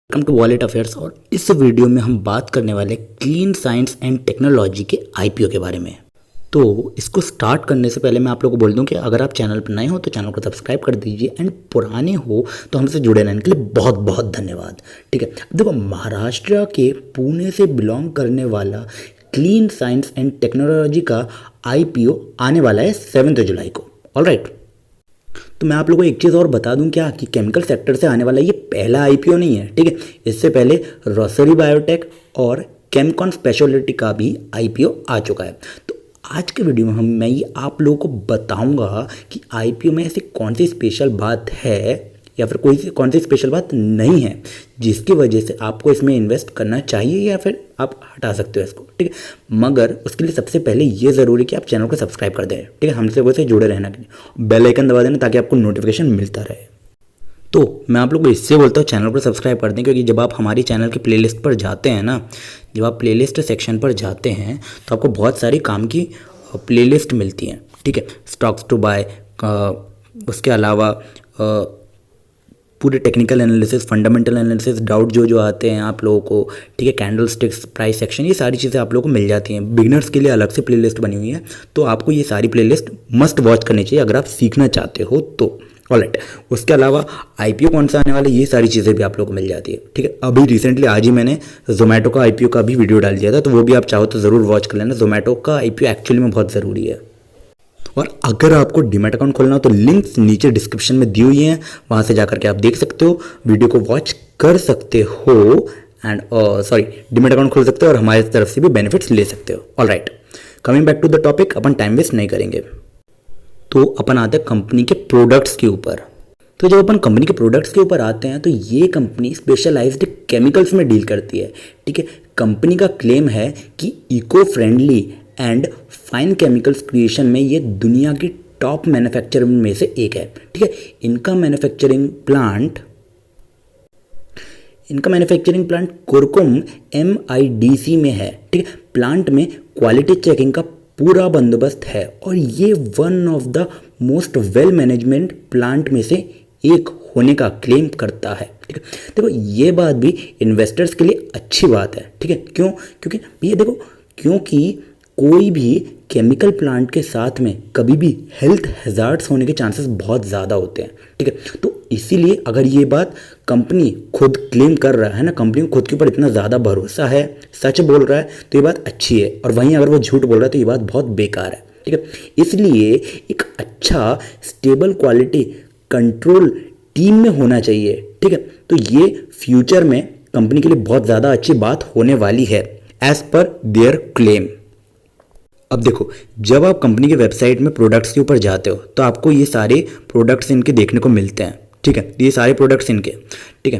Welcome to wallet affairs. और इस video में हम बात करने वाले क्लीन साइंस एंड टेक्नोलॉजी के आईपीओ के बारे में। तो इसको स्टार्ट करने से पहले मैं आप लोगों को बोल दूं कि अगर आप चैनल पर नए हो तो चैनल को सब्सक्राइब कर दीजिए, एंड पुराने हो तो हमसे जुड़े रहने के लिए बहुत बहुत धन्यवाद। ठीक है, देखो महाराष्ट्र के पुणे से बिलोंग करने वाला क्लीन साइंस एंड टेक्नोलॉजी का आईपीओ आने वाला है 7 जुलाई को। ऑलराइट, तो मैं आप लोगों को एक चीज़ और बता दूं क्या कि केमिकल सेक्टर से आने वाला ये पहला आईपीओ नहीं है। ठीक है, इससे पहले रोसरी बायोटेक और केमकॉन स्पेशलिटी का भी आईपीओ आ चुका है। तो आज के वीडियो में मैं ये आप लोगों को बताऊंगा कि आईपीओ में ऐसी कौन सी स्पेशल बात है या फिर कौन सी स्पेशल बात नहीं है जिसकी वजह से आपको इसमें इन्वेस्ट करना चाहिए या फिर आप हटा सकते हो इसको। ठीक है, मगर उसके लिए सबसे पहले ये ज़रूरी कि आप चैनल को सब्सक्राइब कर दें। ठीक है, हमसे वैसे जुड़े रहना के लिए बेल आइकन दबा देना ताकि आपको नोटिफिकेशन मिलता रहे। तो मैं आप लोग को इससे बोलता हूँ चैनल को सब्सक्राइब कर दें, क्योंकि जब आप हमारी चैनल की प्लेलिस्ट पर जाते हैं ना, जब आप प्लेलिस्ट सेक्शन पर जाते हैं तो आपको बहुत सारी काम की प्लेलिस्ट मिलती हैं। ठीक है, स्टॉक्स टू बाय, उसके अलावा पूरे technical analysis, fundamental analysis, doubt जो आते हैं आप लोगों को। ठीक है, कैंडल स्टिक्स, प्राइस सेक्शन, ये सारी चीज़ें आप लोगों को मिल जाती हैं। बिगिनर्स के लिए अलग से प्लेलिस्ट बनी हुई है, तो आपको ये सारी प्लेलिस्ट मस्ट वॉच करनी चाहिए अगर आप सीखना चाहते हो तो। ऑलराइट, उसके अलावा आईपीओ कौन सा आने वाला है ये सारी चीज़ें भी आप लोगों को मिल जाती है। ठीक है, अभी रिसेंटली आज ही मैंने जोमेटो का आईपीओ का भी वीडियो डाल दिया था, तो वो भी आप चाहो तो ज़रूर वॉच कर लेना। जोमेटो का आईपीओ एक्चुअली में बहुत ज़रूरी है। और अगर आपको डीमैट अकाउंट खोलना हो तो लिंक्स नीचे डिस्क्रिप्शन में दी हुई हैं, वहाँ से जाकर के आप देख सकते हो, वीडियो को वॉच कर सकते हो एंड डीमैट अकाउंट खोल सकते हो और हमारी तरफ से भी बेनिफिट्स ले सकते हो। Alright, coming back to the topic, अपन टाइम वेस्ट नहीं करेंगे, तो अपन आते हैं कंपनी के प्रोडक्ट्स के ऊपर। तो जब अपन कंपनी के प्रोडक्ट्स के ऊपर आते हैं तो ये कंपनी स्पेशलाइज्ड केमिकल्स में डील करती है। ठीक है, कंपनी का क्लेम है कि eco friendly and fine chemicals creation में ये दुनिया की टॉप मैन्युफैक्चरिंग में से एक है। ठीक है, इनका मैन्युफैक्चरिंग प्लांट कुरकुम MIDC में है। ठीक है, प्लांट में क्वालिटी चेकिंग का पूरा बंदोबस्त है और ये one of the most well management plant में से एक होने का क्लेम करता है। ठीक है, देखो ये बात भी इन्वेस्टर्स के लिए अच्छी बात है। ठीक है, क्यों? क्योंकि ये देखो, क्योंकि कोई भी केमिकल प्लांट के साथ में कभी भी हेल्थ हैजार्ड्स होने के चांसेस बहुत ज़्यादा होते हैं। ठीक है, तो इसीलिए अगर ये बात कंपनी खुद क्लेम कर रहा है ना, कंपनी को खुद के ऊपर इतना ज़्यादा भरोसा है, सच बोल रहा है, तो ये बात अच्छी है। और वहीं अगर वो झूठ बोल रहा है तो ये बात बहुत बेकार है। ठीक है, इसलिए एक अच्छा स्टेबल क्वालिटी कंट्रोल टीम में होना चाहिए। ठीक है, तो ये फ्यूचर में कंपनी के लिए बहुत ज़्यादा अच्छी बात होने वाली है एज पर देयर क्लेम। अब देखो, जब आप कंपनी के वेबसाइट में प्रोडक्ट्स के ऊपर जाते हो तो आपको ये सारे प्रोडक्ट्स इनके देखने को मिलते हैं। ठीक है, ये सारे प्रोडक्ट्स इनके। ठीक है,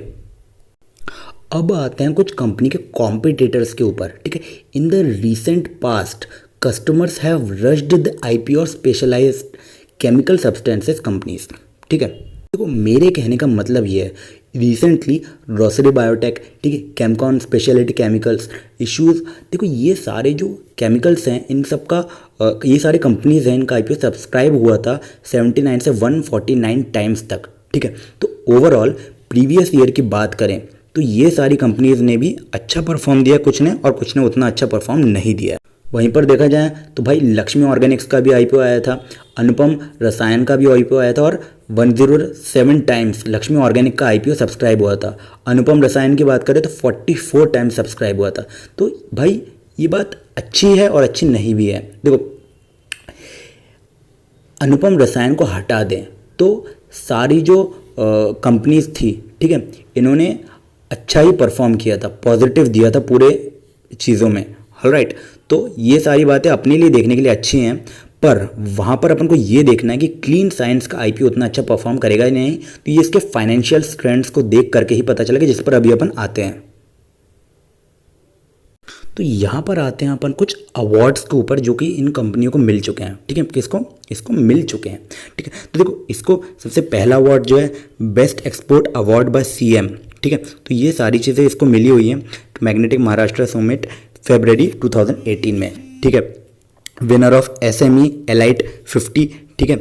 अब आते हैं कुछ कंपनी के कॉम्पिटिटर्स के ऊपर। ठीक है, in the recent past customers have rushed the IPO और स्पेशलाइज्ड केमिकल सब्सटेंसेस कंपनीज। ठीक है, देखो मेरे कहने का मतलब ये है, रिसेंटली रोसरी बायोटेक, ठीक है, केमकॉन स्पेशलिटी केमिकल्स इश्यूज, देखो ये सारे जो केमिकल्स हैं इन सब का ये सारी कंपनीज हैं, इनका आईपीओ सब्सक्राइब हुआ था 79 से 149 टाइम्स तक। ठीक है, तो ओवरऑल प्रीवियस ईयर की बात करें तो ये सारी कंपनीज ने भी अच्छा परफॉर्म दिया, कुछ ने, और कुछ ने उतना अच्छा परफॉर्म नहीं दिया। वहीं पर देखा जाए तो भाई लक्ष्मी ऑर्गेनिक्स का भी आईपीओ आया था, अनुपम रसायन का भी आईपीओ आया था और 107 टाइम्स लक्ष्मी ऑर्गेनिक का आईपीओ सब्सक्राइब हुआ था। अनुपम रसायन की बात करें तो 44 टाइम्स सब्सक्राइब हुआ था। तो भाई ये बात अच्छी है और अच्छी नहीं भी है। देखो अनुपम रसायन को हटा दें तो सारी जो कंपनीज थी, ठीक है, इन्होंने अच्छा ही परफॉर्म किया था, पॉजिटिव दिया था पूरे चीज़ों में। ऑलराइट, तो ये सारी बातें अपने लिए देखने के लिए अच्छी हैं, पर वहाँ पर अपन को ये देखना है कि क्लीन साइंस का आईपीओ उतना अच्छा परफॉर्म करेगा ही नहीं, तो ये इसके फाइनेंशियल ट्रेंड्स को देख करके ही पता चलेगा, जिस पर अभी अपन आते हैं। तो यहाँ पर आते हैं अपन कुछ अवार्ड्स के ऊपर जो कि इन कंपनियों को मिल चुके हैं। ठीक है, इसको मिल चुके हैं। ठीक है, तो देखो इसको सबसे पहला अवार्ड जो है best export award bye CM। ठीक है, तो ये सारी चीज़ें इसको मिली हुई हैं मैग्नेटिक महाराष्ट्र समिट फरवरी 2018 में। ठीक है, विनर ऑफ SME एलाइट 50। ठीक है,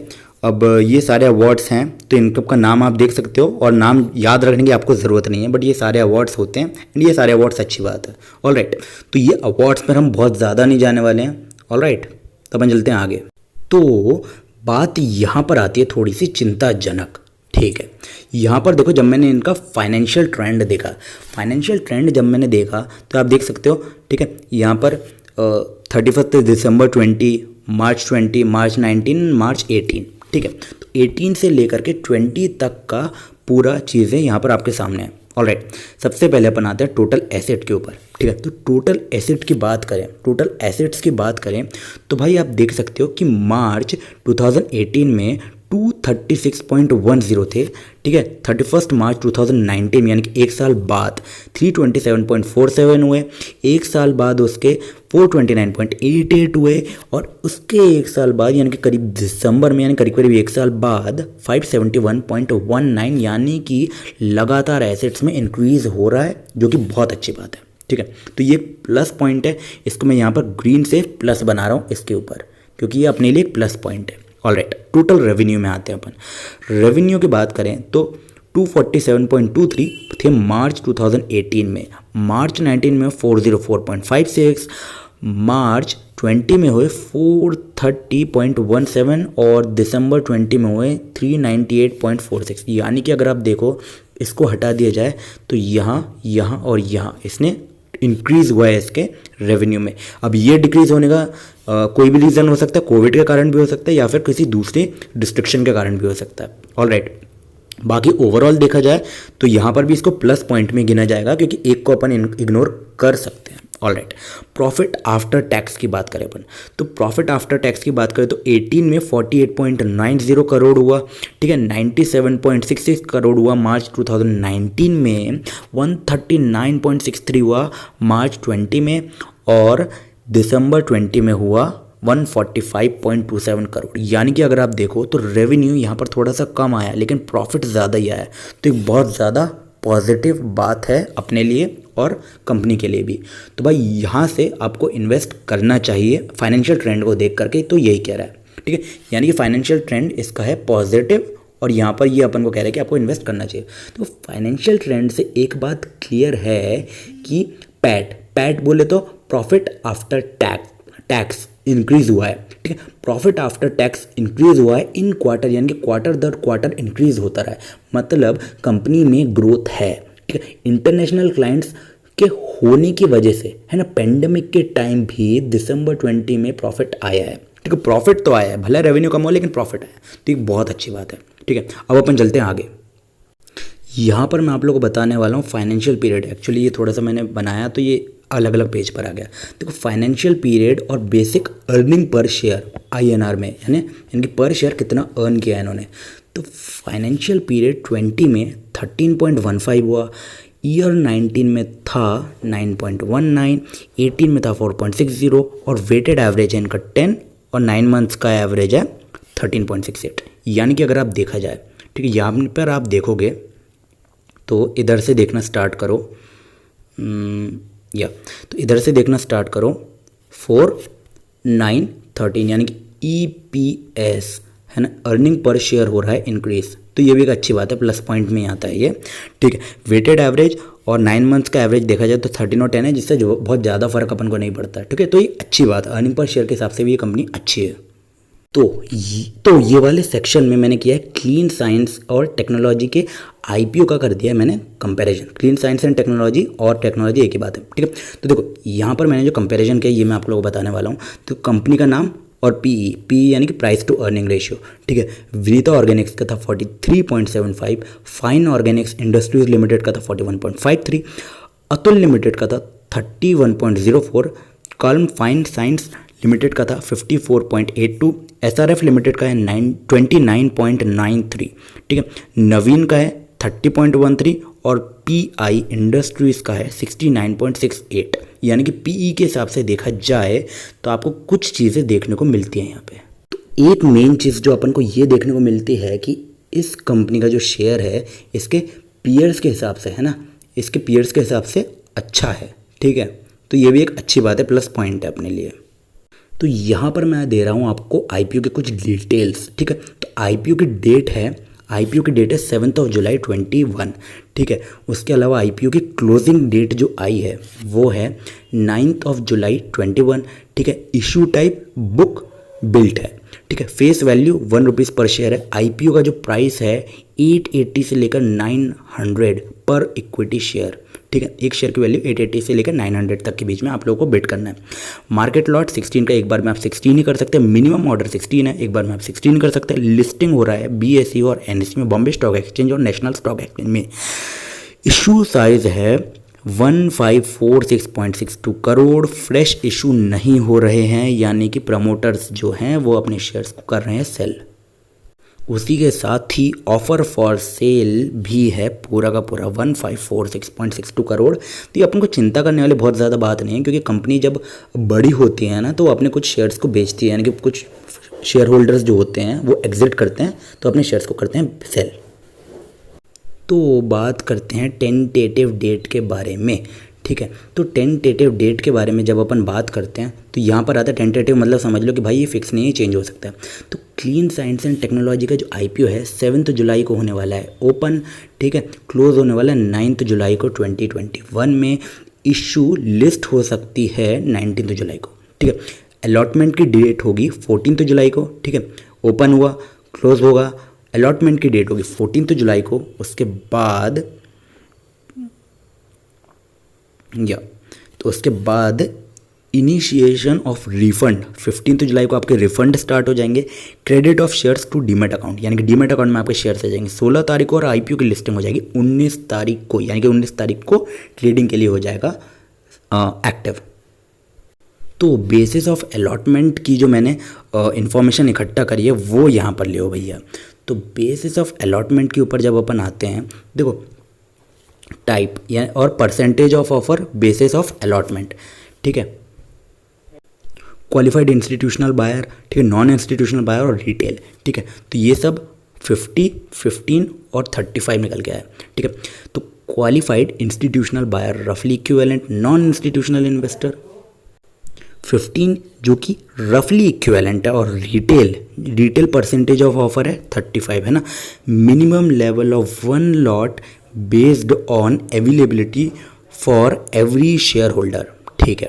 अब ये सारे अवार्ड्स हैं, तो इनका नाम आप देख सकते हो और नाम याद रखने की आपको ज़रूरत नहीं है, बट ये सारे अवार्ड्स होते हैं एंड ये सारे अवार्ड्स अच्छी बात है। ऑलराइट, तो ये अवार्ड्स पर हम बहुत ज़्यादा नहीं जाने वाले हैं। ऑलराइट, तो अपन चलते हैं आगे। तो बात यहाँ पर आती है थोड़ी सी चिंताजनक। ठीक है, यहाँ पर देखो, जब मैंने इनका फाइनेंशियल ट्रेंड देखा, फाइनेंशियल ट्रेंड जब मैंने देखा तो आप देख सकते हो, ठीक है, यहाँ पर 31 दिसंबर 20, मार्च 20, मार्च 19, मार्च 18, ठीक है। तो 18 से लेकर के 20 तक का पूरा चीज़ें यहाँ पर आपके सामने है। ऑलराइट, सबसे पहले अपन आते हैं टोटल एसेट के ऊपर। ठीक है, तो टोटल एसेट की बात करें, टोटल एसेट्स की बात करें तो भाई आप देख सकते हो कि मार्च 2018 में 236.10 थे। ठीक है, 31 मार्च 2019 में यानी कि एक साल बाद 327.47 हुए, एक साल बाद उसके 429.88 हुए, और उसके एक साल बाद यानी कि करीब दिसंबर में, यानी करीब करीब एक साल बाद 571.19, यानी कि लगातार एसेट्स में इंक्रीज हो रहा है, जो कि बहुत अच्छी बात है। ठीक है, तो ये प्लस पॉइंट है, इसको मैं यहाँ पर ग्रीन से प्लस बना रहा हूँ इसके ऊपर, क्योंकि ये अपने लिए एक प्लस पॉइंट है। ऑलराइट, टोटल रेवेन्यू में आते हैं अपन। रेवेन्यू की बात करें तो 247.23 थे मार्च 2018 में, मार्च 19 में 404.56, मार्च 20 में हुए 430.17 और दिसंबर 20 में हुए 398.46। यानी कि अगर आप देखो, इसको हटा दिया जाए तो यहाँ, यहाँ और यहाँ इसने इंक्रीज़ हुआ है इसके रेवेन्यू में। अब ये डिक्रीज़ होने का कोई भी रीज़न हो सकता है, कोविड के कारण भी हो सकता है या फिर किसी दूसरे डिस्ट्रिक्शन के कारण भी हो सकता है। ऑलराइट, बाकी ओवरऑल देखा जाए तो यहाँ पर भी इसको प्लस पॉइंट में गिना जाएगा, क्योंकि एक को अपन इग्नोर कर सकते हैं। ऑलराइट, प्रॉफिट आफ्टर टैक्स की बात करें अपन, तो प्रॉफिट आफ्टर टैक्स की बात करें तो 18 में 48.90 करोड़ हुआ। ठीक है, 97.66 करोड़ हुआ मार्च 2019 में, 139.63 हुआ मार्च 20 में, और दिसंबर 20 में हुआ 145.27 करोड़। यानी कि अगर आप देखो तो रेवेन्यू यहाँ पर थोड़ा सा कम आया, लेकिन प्रॉफिट ज़्यादा ही आया, तो एक बहुत ज़्यादा पॉजिटिव बात है अपने लिए और कंपनी के लिए भी। तो भाई यहाँ से आपको इन्वेस्ट करना चाहिए फाइनेंशियल ट्रेंड को देख करके, तो यही कह रहा है। ठीक है, यानी कि फाइनेंशियल ट्रेंड इसका है पॉजिटिव, और यहाँ पर ये अपन को कह रहा है कि आपको इन्वेस्ट करना चाहिए। तो फाइनेंशियल ट्रेंड से एक बात क्लियर है कि पैट बोले तो प्रॉफिट आफ्टर टैक्स इंक्रीज हुआ है। ठीक है, प्रॉफिट आफ्टर टैक्स इंक्रीज हुआ है इन क्वार्टर, यानी कि क्वार्टर दर क्वार्टर इंक्रीज होता रहा है, मतलब कंपनी में ग्रोथ है। ठीक है, इंटरनेशनल क्लाइंट्स के होने की वजह से, है ना, पेंडेमिक के टाइम भी दिसंबर 20 में प्रॉफिट आया है। ठीक है, प्रॉफिट तो आया है, भले रेवेन्यू कम हो लेकिन प्रॉफिट आया, तो एक बहुत अच्छी बात है। ठीक है, अब अपन चलते हैं आगे। यहाँ पर मैं आप लोगों को बताने वाला हूँ फाइनेंशियल पीरियड। एक्चुअली ये थोड़ा सा मैंने बनाया तो ये अलग अलग पेज पर आ गया। देखो, फाइनेंशियल पीरियड और basic earning per share INR में, यानी इनकी पर शेयर कितना अर्न किया है इन्होंने। तो फाइनेंशियल पीरियड 20 में 13.15 हुआ, ईयर 19 में था 9.19, 18 में था 4.60, और वेटेड एवरेज है इनका 10, और 9 मंथ्स का एवरेज है 13.68। यानी कि अगर आप देखा जाए, ठीक है, यहाँ पर आप देखोगे तो इधर से देखना स्टार्ट करो, तो इधर से देखना स्टार्ट करो 4, 9, 13, यानी कि EPS, है ना, अर्निंग पर शेयर हो रहा है इंक्रीज, तो ये भी एक अच्छी बात है, प्लस पॉइंट में आता है ये। ठीक है, वेटेड एवरेज और 9 मंथ्स का एवरेज देखा जाए तो 13 और 10 है, जिससे जो बहुत ज़्यादा फर्क अपन को नहीं पड़ता है। ठीक है, तो ये अच्छी बात है, अर्निंग पर शेयर के हिसाब से भी ये कंपनी अच्छी है। तो ये वाले सेक्शन में मैंने किया है क्लीन साइंस और टेक्नोलॉजी के IPO का कर दिया है मैंने comparison. Clean science and technology और टेक्नोलॉजी एक ही बात है। ठीक है, तो देखो यहाँ पर मैंने जो कंपैरिजन किया ये मैं आप लोगों को बताने वाला हूँ। तो कंपनी का नाम और PE यानी कि प्राइस टू अर्निंग रेशियो। ठीक है, विनीता ऑर्गेनिक्स का था 43.75, फाइन ऑर्गेनिक्स इंडस्ट्रीज लिमिटेड का था 41.53, अतुल लिमिटेड का था 31.04, कॉलम फाइन साइंस लिमिटेड का था 54.82, SRF लिमिटेड का है 29.93। ठीक है, नवीन का है 30.13 और PI इंडस्ट्रीज का है 69.68। यानी कि PE के हिसाब से देखा जाए तो आपको कुछ चीज़ें देखने को मिलती हैं यहाँ पे। तो एक मेन चीज़ जो अपन को ये देखने को मिलती है कि इस कंपनी का जो शेयर है इसके पीयर्स के हिसाब से, है ना, इसके पीयर्स के हिसाब से अच्छा है। ठीक है, तो ये भी एक अच्छी बात है, प्लस पॉइंट है अपने लिए। तो यहाँ पर मैं दे रहा हूँ आपको IPO के कुछ डिटेल्स। ठीक है, तो आईपीओ की डेट है, आईपीओ की डेट है 7 जुलाई 21, ठीक है। उसके अलावा आईपीओ की क्लोजिंग डेट जो आई है वो है 9 जुलाई 21, ठीक है। इशू टाइप बुक बिल्ट है, ठीक है। फेस वैल्यू 1 रुपीज़ पर शेयर है। आईपीओ का जो प्राइस है 880 से लेकर 900 पर इक्विटी शेयर, ठीक है। एक शेयर की वैल्यू 880 से लेकर 900 तक के बीच में आप लोगों को बिड करना है। मार्केट लॉट 16 का, एक बार में आप 16 ही कर सकते हैं। मिनिमम ऑर्डर 16 है, एक बार में आप 16 कर सकते हैं। लिस्टिंग हो रहा है बीएसई और एनएसई में, बॉम्बे स्टॉक एक्सचेंज और नेशनल स्टॉक एक्सचेंज में। इशू साइज है 1546.62 करोड़। फ्रेश इशू नहीं हो रहे हैं, यानी कि प्रमोटर्स जो हैं वो अपने शेयर्स को कर रहे हैं सेल। उसी के साथ ही ऑफर फॉर सेल भी है पूरा का पूरा 1546.62 करोड़। तो ये अपन को चिंता करने वाली बहुत ज़्यादा बात नहीं है, क्योंकि कंपनी जब बड़ी होती है ना तो वो अपने कुछ शेयर्स को बेचती है, यानी कि कुछ शेयर होल्डर्स जो होते हैं वो एग्जिट करते हैं तो अपने शेयर्स को करते हैं सेल। तो बात करते हैं टेंटेटिव डेट के बारे में, ठीक है। तो टेंटेटिव डेट के बारे में जब अपन बात करते हैं तो यहाँ पर आता है टेंटेटिव, मतलब समझ लो कि भाई ये फिक्स नहीं है, चेंज हो सकता है। तो क्लीन साइंस एंड टेक्नोलॉजी का जो आईपीओ है 7 जुलाई को होने वाला है ओपन, ठीक है। क्लोज होने वाला है 9 जुलाई को 2021 में। इशू लिस्ट हो सकती है 19 जुलाई को, ठीक है। अलॉटमेंट की डेट होगी 14 जुलाई को, ठीक है। ओपन हुआ, क्लोज होगा, अलॉटमेंट की डेट होगी 14 जुलाई को। उसके बाद तो उसके बाद इनिशिएशन ऑफ रिफंड 15 जुलाई को आपके रिफंड स्टार्ट हो जाएंगे। Credit of shares to demat account, यानी कि डीमेट अकाउंट में आपके शेयर्स आ जाएंगे 16 तारीख को, और आईपीओ की लिस्टिंग हो जाएगी 19 तारीख को, यानी कि 19 तारीख को ट्रेडिंग के लिए हो जाएगा एक्टिव। तो बेसिस ऑफ अलॉटमेंट की जो मैंने इंफॉर्मेशन इकट्ठा करी है वो यहाँ पर ले हो भैया। तो बेसिस ऑफ अलॉटमेंट के ऊपर जब अपन आते हैं, देखो टाइप या और percentage of offer basis of allotment, ठीक है। क्वालिफाइड इंस्टीट्यूशनल बायर, ठीक है, नॉन इंस्टीट्यूशनल बायर और रिटेल, ठीक है। तो ये सब 50, 15 और 35 निकल गया है, ठीक है। तो क्वालिफाइड इंस्टीट्यूशनल बायर रफली इक्विवेलेंट नॉन इंस्टीट्यूशनल इन्वेस्टर 15 जो कि रफली इक्विवेलेंट है, और रिटेल परसेंटेज ऑफ ऑफर है 35, है ना। Minimum level of 1 lot based on availability for every share holder, ठीक है।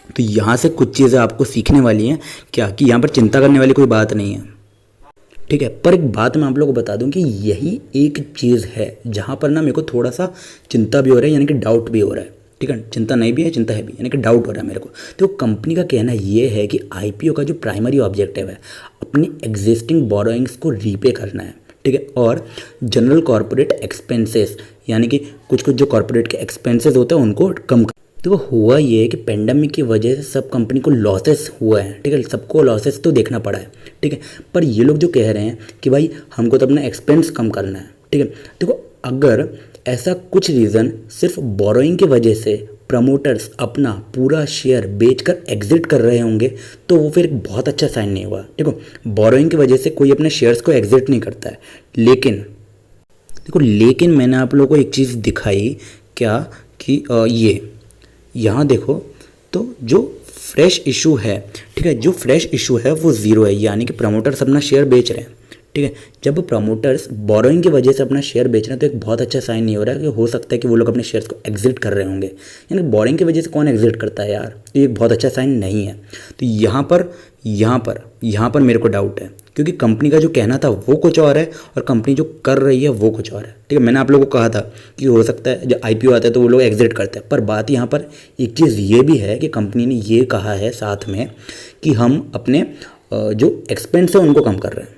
तो यहाँ से कुछ चीज़ें आपको सीखने वाली हैं क्या, कि यहाँ पर चिंता करने वाली कोई बात नहीं है, ठीक है। पर एक बात मैं आप लोगों को बता दूं कि यही एक चीज़ है जहाँ पर ना मेरे को थोड़ा सा चिंता भी हो रहा है, यानी कि डाउट भी हो रहा है, ठीक है। चिंता नहीं भी है, चिंता है भी, यानी कि डाउट हो रहा है मेरे को। तो कंपनी का कहना ये है कि आईपीओ का जो प्राइमरी ऑब्जेक्टिव है अपनी एग्जिस्टिंग बोरोइंग्स को रीपे करना है, ठीक है। और जनरल कॉर्पोरेट एक्सपेंसेस, यानी कि कुछ जो कॉर्पोरेट के एक्सपेंसेस होते हैं उनको कम। तो हुआ ये है कि पेंडेमिक की वजह से सब कंपनी को लॉसेस हुआ है, ठीक है। सबको लॉसेस तो देखना पड़ा है, ठीक है। पर ये लोग जो कह रहे हैं कि भाई हमको तो अपना एक्सपेंस कम करना है, ठीक है। देखो अगर ऐसा कुछ रीज़न सिर्फ बोरोइंग की वजह से प्रमोटर्स अपना पूरा शेयर बेचकर एग्जिट कर रहे होंगे तो वो फिर बहुत अच्छा साइन नहीं हुआ। देखो बोरोइंग की वजह से कोई अपने शेयर्स को एग्जिट नहीं करता है, लेकिन मैंने आप लोगों को एक चीज़ दिखाई क्या कि ये यहाँ देखो, तो जो फ्रेश इशू है, ठीक है, जो फ्रेश इशू है वो ज़ीरो है, यानी कि प्रमोटर्स अपना शेयर बेच रहे हैं, ठीक है। जब प्रमोटर्स बोरोइंग की वजह से अपना शेयर बेच रहे हैं तो एक बहुत अच्छा साइन नहीं हो रहा है कि हो सकता है कि वो लोग अपने शेयर्स को एग्जिट कर रहे होंगे, यानी बोरोइंग की वजह से कौन एग्जिट करता है यार, तो ये एक बहुत अच्छा साइन नहीं है। तो यहाँ पर मेरे को डाउट है, क्योंकि कंपनी का जो कहना था वो कुछ और है और कंपनी जो कर रही है वो कुछ और है, ठीक है। मैंने आप लोगों को कहा था कि हो सकता है जब आईपीओ आता है तो वो लोग एग्जिट करते हैं, पर बात यहाँ पर एक चीज़ ये भी है कि कंपनी ने ये कहा है साथ में कि हम अपने जो एक्सपेंस है उनको कम कर रहे हैं।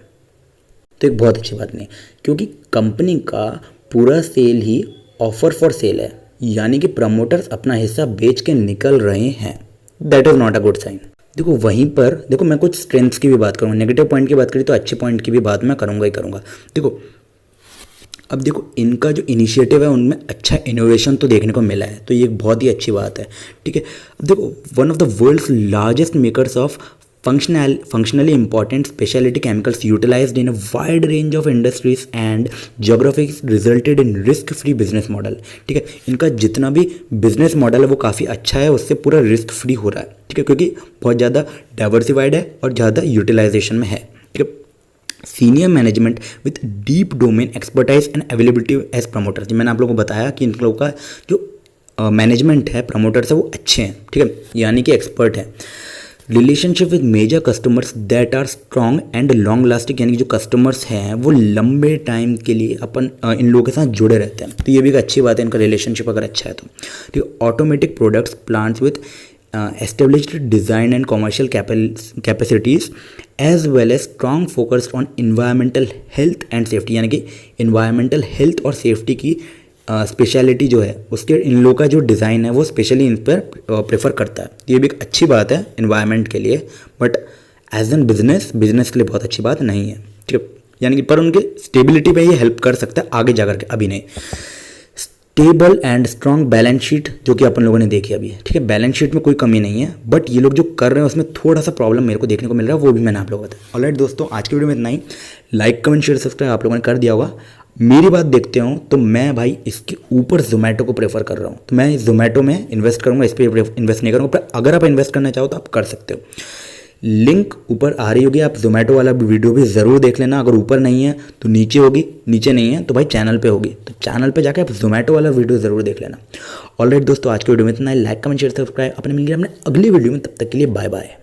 तो एक बहुत अच्छी बात नहीं, क्योंकि कंपनी का पूरा सेल ही ऑफर फॉर सेल है, यानी कि प्रमोटर्स अपना हिस्सा बेच के निकल रहे हैं। That is not a good sign. देखो वहीं पर देखो मैं कुछ स्ट्रेंथ्स की भी बात करूँगा, नेगेटिव पॉइंट की बात करी तो अच्छे पॉइंट की भी बात मैं करूँगा ही करूँगा। देखो अब देखो इनका जो इनिशिएटिव है उनमें अच्छा इनोवेशन तो देखने को मिला है, तो ये एक बहुत ही अच्छी बात है, ठीक है। अब देखो one of the world's largest makers of functionally important specialty chemicals utilized in a wide range of industries and geographies resulted in risk free business model, ठीक है। इनका जितना भी बिजनेस मॉडल है वो काफ़ी अच्छा है, उससे पूरा रिस्क फ्री हो रहा है, ठीक है, क्योंकि बहुत ज़्यादा डाइवर्सिफाइड है और ज़्यादा यूटिलाइजेशन में है, ठीक है। Senior management with deep domain expertise and availability as promoter. जी मैंने आप लोगों को बताया कि इन लोगों का जो मैनेजमेंट है, प्रमोटर्स है, वो अच्छे हैं, ठीक है, यानी कि एक्सपर्ट है। Relationship with major customers that are strong and long lasting, यानी कि जो कस्टमर्स हैं वो लंबे टाइम के लिए इन लोगों के साथ जुड़े रहते हैं, तो ये भी एक अच्छी बात है, इनका रिलेशनशिप अगर अच्छा है तो। ठीक है, automatic products plants with established design and commercial capacities as well as strong focus on environmental health and safety, यानी कि environmental health और safety की स्पेशलिटी जो है उसके इन लोगों का जो डिज़ाइन है वो स्पेशली इन पर प्रेफर करता है। ये भी एक अच्छी बात है इन्वायरमेंट के लिए, बट एज एन बिजनेस के लिए बहुत अच्छी बात नहीं है, ठीक है, यानी कि पर उनके स्टेबिलिटी पे ये हेल्प कर सकता है आगे जाकर के, अभी नहीं। Stable and strong balance sheet जो कि अपन लोगों ने देखी अभी, ठीक है, बैलेंस शीट में कोई कमी नहीं है, बट ये लोग जो कर रहे हैं उसमें थोड़ा सा प्रॉब्लम मेरे को देखने को मिल रहा है, वो भी मैंने आप लोगों को बताया। ऑलराइट दोस्तों, आज की वीडियो में इतना ही। लाइक कमेंट शेयर सब्सक्राइब आप लोगों ने कर दिया होगा। मेरी बात देखते हो तो मैं भाई इसके ऊपर जोमेटो को प्रेफर कर रहा हूँ, तो मैं जोमेटो में इन्वेस्ट करूँगा, इस पर इन्वेस्ट नहीं करूँगा। पर अगर आप इन्वेस्ट करना चाहो तो आप कर सकते हो, लिंक ऊपर आ रही होगी, आप जोमेटो वाला वीडियो भी ज़रूर देख लेना। अगर ऊपर नहीं है तो नीचे होगी, नीचे नहीं है तो भाई चैनल पे होगी, तो चैनल पे जाकर आप जोमेटो वाला वीडियो ज़रूर देख लेना। ऑलराइट दोस्तों, आज के वीडियो में इतना ही। लाइक कमेंट शेयर सब्सक्राइब, अपने मिलेंगे अपने अगली वीडियो में, तब तक के लिए बाय बाय।